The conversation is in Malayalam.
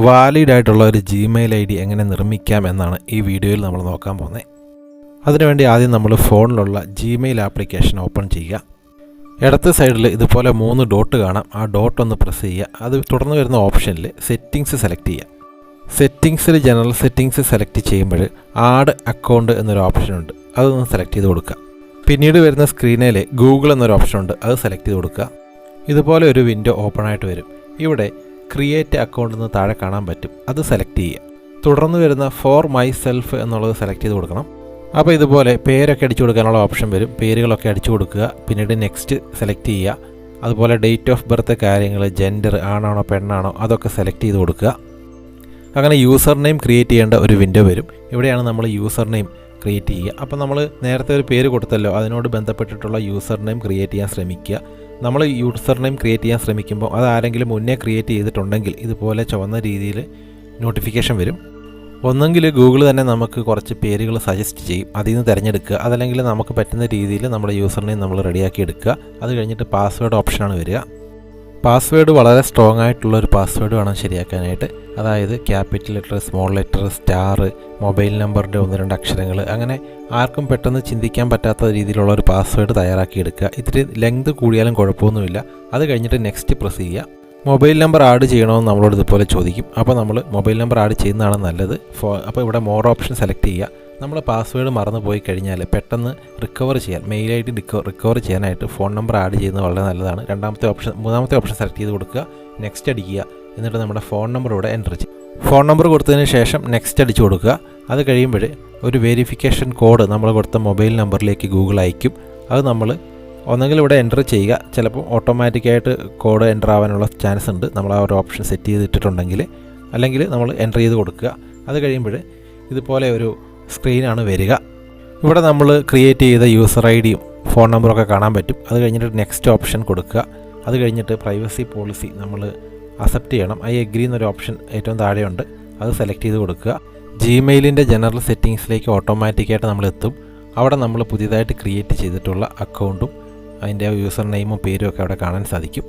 വാലിഡ് ആയിട്ടുള്ള ഒരു ജിമെയിൽ ഐ ഡി എങ്ങനെ നിർമ്മിക്കാം എന്നാണ് ഈ വീഡിയോയിൽ നമ്മൾ നോക്കാൻ പോകുന്നത്. അതിനുവേണ്ടി ആദ്യം നമ്മൾ ഫോണിലുള്ള ജിമെയിൽ ആപ്ലിക്കേഷൻ ഓപ്പൺ ചെയ്യുക. ഇടത്തെ സൈഡിൽ ഇതുപോലെ 3 ഡോട്ട് കാണാം. ആ ഡോട്ട് ഒന്ന് പ്രസ് ചെയ്യുക. അത് തുടർന്ന് വരുന്ന ഓപ്ഷനിൽ സെറ്റിങ്സ് സെലക്ട് ചെയ്യുക. സെറ്റിങ്സിൽ ജനറൽ സെറ്റിങ്സ് സെലക്ട് ചെയ്യുമ്പോൾ ആഡ് അക്കൗണ്ട് എന്നൊരു ഓപ്ഷനുണ്ട്. അതൊന്ന് സെലക്ട് ചെയ്ത് കൊടുക്കുക. പിന്നീട് വരുന്ന സ്ക്രീനിൽ ഗൂഗിൾ എന്നൊരു ഓപ്ഷനുണ്ട്. അത് സെലക്ട് ചെയ്ത് കൊടുക്കുക. ഇതുപോലെ ഒരു വിൻഡോ ഓപ്പൺ ആയിട്ട് വരും. ഇവിടെ ക്രിയേറ്റ് അക്കൗണ്ട് എന്ന് താഴെ കാണാൻ പറ്റും. അത് സെലക്ട് ചെയ്യുക. തുടർന്ന് വരുന്ന ഫോർ മൈ സെൽഫ് എന്നുള്ളത് സെലക്ട് ചെയ്ത് കൊടുക്കണം. അപ്പോൾ ഇതുപോലെ പേരൊക്കെ അടിച്ചു കൊടുക്കാനുള്ള ഓപ്ഷൻ വരും. പേരുകളൊക്കെ അടിച്ചു കൊടുക്കുക. പിന്നീട് നെക്സ്റ്റ് സെലക്ട് ചെയ്യുക. അതുപോലെ ഡേറ്റ് ഓഫ് ബർത്ത് കാര്യങ്ങൾ, ജെൻഡർ ആണാണോ പെണ്ണാണോ അതൊക്കെ സെലക്ട് ചെയ്ത് കൊടുക്കുക. അങ്ങനെ യൂസർ നെയിം ക്രിയേറ്റ് ചെയ്യേണ്ട ഒരു വിൻഡോ വരും. ഇവിടെയാണ് നമ്മൾ യൂസർ നെയിം ക്രിയേറ്റ് ചെയ്യുക. അപ്പോൾ നമ്മൾ നേരത്തെ ഒരു പേര് കൊടുത്തല്ലോ, അതിനോട് ബന്ധപ്പെട്ടിട്ടുള്ള യൂസർ നെയിം ക്രിയേറ്റ് ചെയ്യാൻ ശ്രമിക്കുക. നമ്മൾ യൂസർ നെയിം ക്രിയേറ്റ് ചെയ്യാൻ ശ്രമിക്കുമ്പോൾ അത് ആരെങ്കിലും മുന്നേ ക്രിയേറ്റ് ചെയ്തിട്ടുണ്ടെങ്കിൽ ഇതുപോലെ ചുവന്ന രീതിയിൽ നോട്ടിഫിക്കേഷൻ വരും. ഒന്നെങ്കിൽ ഗൂഗിൾ തന്നെ നമുക്ക് കുറച്ച് പേരുകൾ സജസ്റ്റ് ചെയ്യും. അതിൽ നിന്ന് തിരഞ്ഞെടുക്കുക. അതല്ലെങ്കിൽ നമുക്ക് പറ്റുന്ന രീതിയിൽ നമ്മുടെ യൂസർ നെയിം നമ്മൾ റെഡിയാക്കി എടുക്കുക. അത് കഴിഞ്ഞിട്ട് പാസ്വേഡ് ഓപ്ഷനാണ് വരിക. പാസ്വേഡ് വളരെ സ്ട്രോങ് ആയിട്ടുള്ള ഒരു പാസ്വേഡ് വേണം ശരിയാക്കാനായിട്ട്. അതായത് capital letter, small letter, star, mobile നമ്പറിൻ്റെ 1-2 അക്ഷരങ്ങൾ, അങ്ങനെ ആർക്കും പെട്ടെന്ന് ചിന്തിക്കാൻ പറ്റാത്ത രീതിയിലുള്ള ഒരു പാസ്വേഡ് തയ്യാറാക്കിയെടുക്കുക. ഇത്തിരി ലെങ്ത് കൂടിയാലും കുഴപ്പമൊന്നുമില്ല. അത് കഴിഞ്ഞിട്ട് നെക്സ്റ്റ് പ്രസ് ചെയ്യുക. മൊബൈൽ നമ്പർ ആഡ് ചെയ്യണമെന്ന് നമ്മളോട് ഇതുപോലെ ചോദിക്കും. അപ്പോൾ നമ്മൾ മൊബൈൽ നമ്പർ ആഡ് ചെയ്യുന്നതാണ് നല്ലത്. അപ്പോൾ ഇവിടെ മോർ ഓപ്ഷൻ സെലക്ട് ചെയ്യുക. നമ്മൾ പാസ്വേഡ് മറന്നു പോയി കഴിഞ്ഞാൽ പെട്ടെന്ന് റിക്കവർ ചെയ്യാൻ, മെയിൽ ഐ ഡി റിക്കവർ ചെയ്യാനായിട്ട് ഫോൺ നമ്പർ ആഡ് ചെയ്യുന്നത് വളരെ നല്ലതാണ്. മൂന്നാമത്തെ ഓപ്ഷൻ സെലക്ട് ചെയ്ത് കൊടുക്കുക. നെക്സ്റ്റ് അടിക്കുക. എന്നിട്ട് നമ്മുടെ ഫോൺ നമ്പർ ഇവിടെ എൻ്റർ ചെയ്യും. ഫോൺ നമ്പർ കൊടുത്തതിന് ശേഷം നെക്സ്റ്റ് അടിച്ചു കൊടുക്കുക. അത് കഴിയുമ്പോൾ ഒരു വെരിഫിക്കേഷൻ കോഡ് നമ്മൾ കൊടുത്ത മൊബൈൽ നമ്പറിലേക്ക് ഗൂഗിൾ അയക്കും. അത് നമ്മൾ ഒന്നെങ്കിൽ ഇവിടെ എൻ്റർ ചെയ്യുക. ചിലപ്പോൾ ഓട്ടോമാറ്റിക്കായിട്ട് കോഡ് എൻ്റർ ആവാനുള്ള ചാൻസ് ഉണ്ട്, നമ്മൾ ആ ഒരു ഓപ്ഷൻ സെറ്റ് ചെയ്തിട്ടുണ്ടെങ്കിൽ. അല്ലെങ്കിൽ നമ്മൾ എൻ്റർ ചെയ്ത് കൊടുക്കുക. അത് കഴിയുമ്പോൾ ഇതുപോലെ ഒരു സ്ക്രീനാണ് വരിക. ഇവിടെ നമ്മൾ ക്രിയേറ്റ് ചെയ്ത യൂസർ ഐ ഡിയും ഫോൺ നമ്പറൊക്കെ കാണാൻ പറ്റും. അത് കഴിഞ്ഞിട്ട് നെക്സ്റ്റ് ഓപ്ഷൻ കൊടുക്കുക. അത് കഴിഞ്ഞിട്ട് പ്രൈവസി പോളിസി നമ്മൾ അക്സെപ്റ്റ് ചെയ്യണം. ഐ എഗ്രി എന്നൊരു ഓപ്ഷൻ ഏറ്റവും താഴെയുണ്ട്. അത് സെലക്ട് ചെയ്ത് കൊടുക്കുക. ജിമെയിലിൻ്റെ ജനറൽ സെറ്റിങ്സിലേക്ക് ഓട്ടോമാറ്റിക്കായിട്ട് നമ്മൾ എത്തും. അവിടെ നമ്മൾ പുതിയതായിട്ട് ക്രിയേറ്റ് ചെയ്തിട്ടുള്ള അക്കൗണ്ടും അതിൻ്റെ യൂസർ നെയിമും പേരും ഒക്കെ അവിടെ കാണാൻ സാധിക്കും.